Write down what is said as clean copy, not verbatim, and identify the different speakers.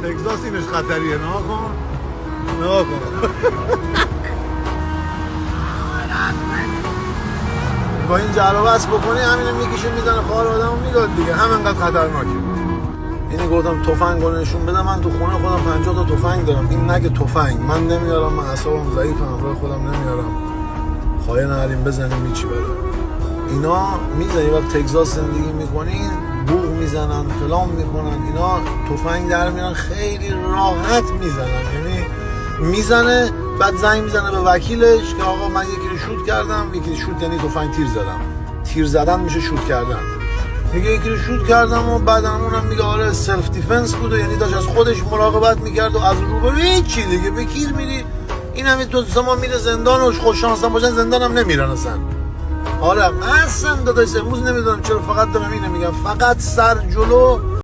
Speaker 1: تگزاس اینش خطریه. نها کن با این جر و بحث بکنی همینو میکشه میزنه خوار آدمو میداد دیگه. همینقدر خطرناکه. اینی گفتم تفنگ رو نشون بده. من تو خونه خودم 50 تا تفنگ دارم. این نگه تفنگ من نمیارم. من اعصابم ضعیفم. راه خودم نمیارم. خواهی نهاریم بزنیم هیچی بده. اینا میزنی وقت تگزاس زندگی میکنین بوق میزنن فلان میکنن. اینا تفنگ در میارن خیلی راحت میزنن. یعنی میزنه بعد زنگ میزنه به وکیلش که آقا من یکی رو شوت کردم. یکی رو شوت یعنی تفنگ تیر زدم. تیر زدن میشه شوت کردن. میگه یکی رو شوت کردم و بعد اونم میگه آره سلف دیفنس بود و یعنی داشت از خودش مراقبت میکرد و از روبرو هیچی دیگه. به کیر میری. این همین تو زمان میره زندان و خوش شانس هم باشن زندان هم نمیرن اصلا. آره اصلا داداش امروز نمیدونم چرا فقط دارم اینو میگم. فقط سر جلو